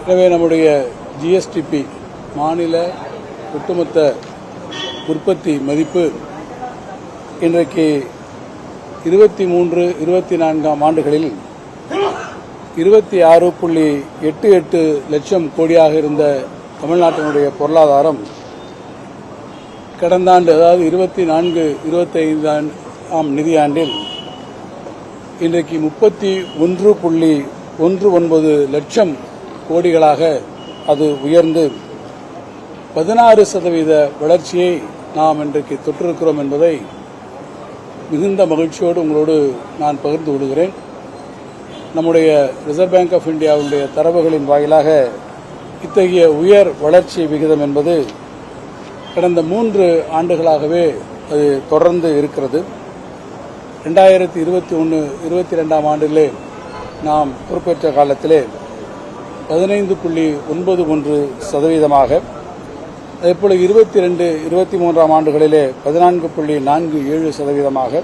எனவே நம்முடைய ஜிஎஸ்டிபி மாநில ஒட்டுமொத்த உற்பத்தி மதிப்பு இன்றைக்கு 23-24 ஆண்டுகளில் 26.88 லட்சம் கோடியாக இருந்த தமிழ்நாட்டினுடைய பொருளாதாரம் கடந்த ஆண்டு, அதாவது 24-25 நிதியாண்டில் இன்றைக்கு 31.19 லட்சம் கோடிகளாக அது உயர்ந்து 16% வளர்ச்சியை நாம் இன்றைக்கு தொற்றிருக்கிறோம் என்பதை மிகுந்த மகிழ்ச்சியோடு உங்களோடு நான் பகிர்ந்து கொள்கிறேன். நம்முடைய ரிசர்வ் பேங்க் ஆஃப் இந்தியாவுடைய தரவுகளின் வாயிலாக இத்தகைய உயர் வளர்ச்சி விகிதம் என்பது கடந்த 3 ஆண்டுகளாகவே அது தொடர்ந்து இருக்கிறது. 2021-22 ஆண்டிலே நாம் பொறுப்பேற்ற காலத்திலே 15.91%, அதேபோல 22-23 ஆண்டுகளிலே 14.47%,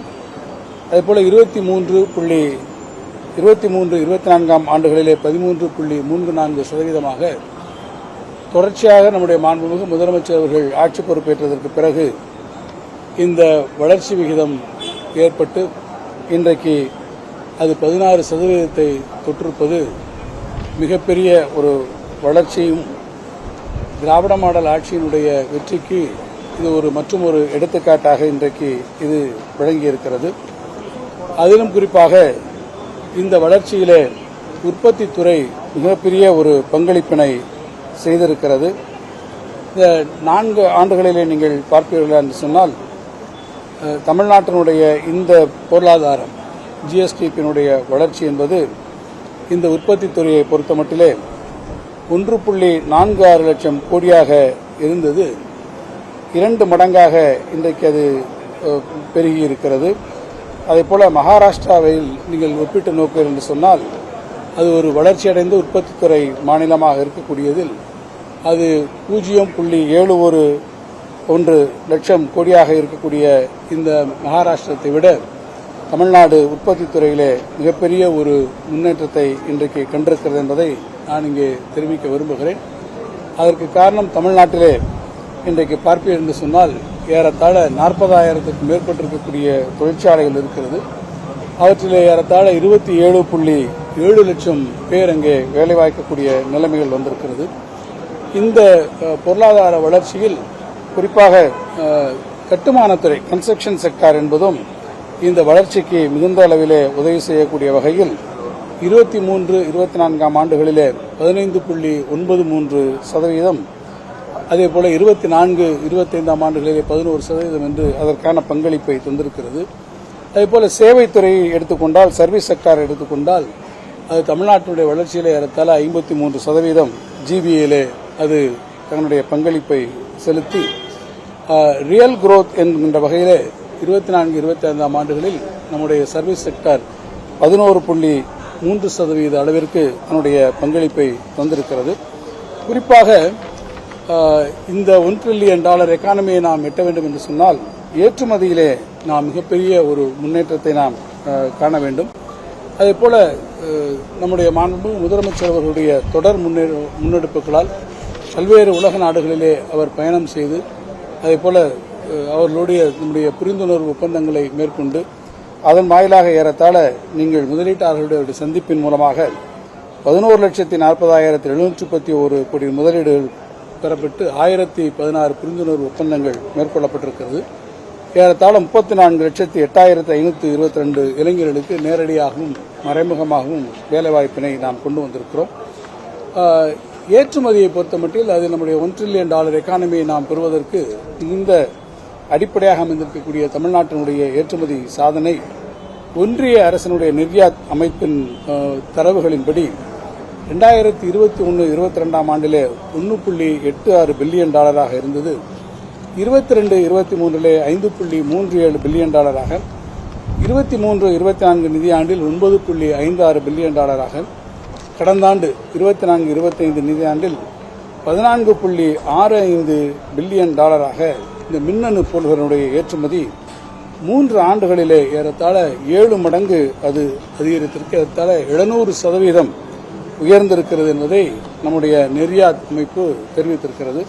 அதேபோல 23-24 ஆண்டுகளிலே 13.34% தொடர்ச்சியாக நம்முடைய மாண்புமிகு முதலமைச்சர் அவர்கள் ஆட்சி பொறுப்பேற்றதற்கு பிறகு இந்த வளர்ச்சி விகிதம் ஏற்பட்டு இன்றைக்கு அது 16% தொற்றிருப்பது மிகப்பெரிய ஒரு வளர்ச்சியும் திராவிட மாடல் ஆட்சியினுடைய வெற்றிக்கு இது மற்றும் ஒரு எடுத்துக்காட்டாக இன்றைக்கு இது விளங்கியிருக்கிறது. அதிலும் குறிப்பாக இந்த வளர்ச்சியிலே உற்பத்தித்துறை மிகப்பெரிய ஒரு பங்களிப்பினை செய்திருக்கிறது. இந்த 4 ஆண்டுகளிலே நீங்கள் பார்ப்பீர்கள் என்று சொன்னால் தமிழ்நாட்டினுடைய இந்த பொருளாதாரம் ஜிஎஸ்டிபியினுடைய வளர்ச்சி என்பது இந்த உற்பத்தித்துறையை பொறுத்தமட்டிலே 1.46 லட்சம் கோடியாக இருந்தது 2 மடங்காக இன்றைக்கு அது பெருகி இருக்கிறது. அதேபோல மகாராஷ்டிராவில் நீங்கள் ஒப்பிட்டு நோக்குவீர்கள் என்று சொன்னால் அது ஒரு வளர்ச்சியடைந்த உற்பத்தித்துறை மாநிலமாக இருக்கக்கூடியதில் அது 0.71 லட்சம் கோடியாக இருக்கக்கூடிய இந்த மகாராஷ்டிரத்தை விட தமிழ்நாடு உற்பத்தித்துறையிலே மிகப்பெரிய ஒரு முன்னேற்றத்தை இன்றைக்கு கண்டிருக்கிறது என்பதை நான் இங்கே தெரிவிக்க விரும்புகிறேன். அதற்கு காரணம் தமிழ்நாட்டிலே இன்றைக்கு பார்ப்பீர்கள் என்று சொன்னால் ஏறத்தாழ 40,000க்கும் மேற்பட்டிருக்கக்கூடிய தொழிற்சாலைகள் இருக்கிறது. அவற்றிலே ஏறத்தாழ 27.7 லட்சம் பேர் அங்கே வேலைவாய்க்கக்கூடிய நிலைமைகள் வந்திருக்கிறது. இந்த பொருளாதார வளர்ச்சியில் குறிப்பாக கட்டுமானத்துறை கன்ஸ்ட்ரக்ஷன் செக்டார் என்பதும் இந்த வளர்ச்சிக்கு மிகுந்த அளவிலே உதவி செய்யக்கூடிய வகையில் 23-24 ஆண்டுகளிலே 15.93%, அதேபோல 24-25 ஆண்டுகளிலே 11% என்று அதற்கான பங்களிப்பை தந்திருக்கிறது. அதேபோல சேவைத்துறையை எடுத்துக்கொண்டால், சர்வீஸ் செக்டார் எடுத்துக்கொண்டால் அது தமிழ்நாட்டினுடைய வளர்ச்சியிலே ஏறத்தாழ 53% ஜிபிஏலே அது தன்னுடைய பங்களிப்பை செலுத்தி ரியல் குரோத் என்கின்ற வகையிலே 24-25 ஆண்டுகளில் நம்முடைய சர்வீஸ் செக்டார் 11.3% அளவிற்கு தன்னுடைய பங்களிப்பை தந்திருக்கிறது. குறிப்பாக இந்த $1 டிரில்லியன் எக்கானமியை நாம் எட்ட வேண்டும் என்று சொன்னால் ஏற்றுமதியிலே நாம் மிகப்பெரிய ஒரு முன்னேற்றத்தை நாம் காண வேண்டும். அதேபோல நம்முடைய மாண்புமிகு முதலமைச்சர் அவர்களுடைய தொடர் முன்னெடுப்புகளால் பல்வேறு உலக நாடுகளிலே அவர் பயணம் செய்து அதேபோல அவர்களுடைய நம்முடைய புரிந்துணர்வு ஒப்பந்தங்களை மேற்கொண்டு அதன் வாயிலாக ஏறத்தாழ நீங்கள் முதலீட்டாளர்களுடைய சந்திப்பின் மூலமாக 11,40,711 கோடி முதலீடுகள் பெறப்பட்டு 1,016 புரிந்துணர்வு ஒப்பந்தங்கள் மேற்கொள்ளப்பட்டிருக்கிறது. ஏறத்தாழ 34,08,522 இளைஞர்களுக்கு நேரடியாகவும் மறைமுகமாகவும் வேலைவாய்ப்பினை நாம் கொண்டு வந்திருக்கிறோம். ஏற்றுமதியை பொறுத்தமட்டில் அது நம்முடைய $1 டிரில்லியன் எக்கானமியை நாம் பெறுவதற்கு இந்த அடிப்படையாக அமைந்திருக்கக்கூடிய தமிழ்நாட்டினுடைய ஏற்றுமதி சாதனை ஒன்றிய அரசினுடைய நிர்யாத் அமைப்பின் தரவுகளின்படி 2021-22 ஆண்டிலே $1.86 பில்லியன் இருந்தது. 22-23 $5.37 பில்லியன் 23-24 நிதியாண்டில் $9.56 பில்லியன் கடந்த ஆண்டு 24-25 நிதியாண்டில் 14.65 பில்லியன் இந்த மின்னணு பொருள்களுடைய ஏற்றுமதி 3 ஆண்டுகளிலே ஏறத்தாழ 7 மடங்கு அது அதிகரித்திருக்கு. ஏறத்தாழ 700% உயர்ந்திருக்கிறது என்பதை நம்முடைய நெறியாட் அமைப்பு தெரிவித்திருக்கிறது.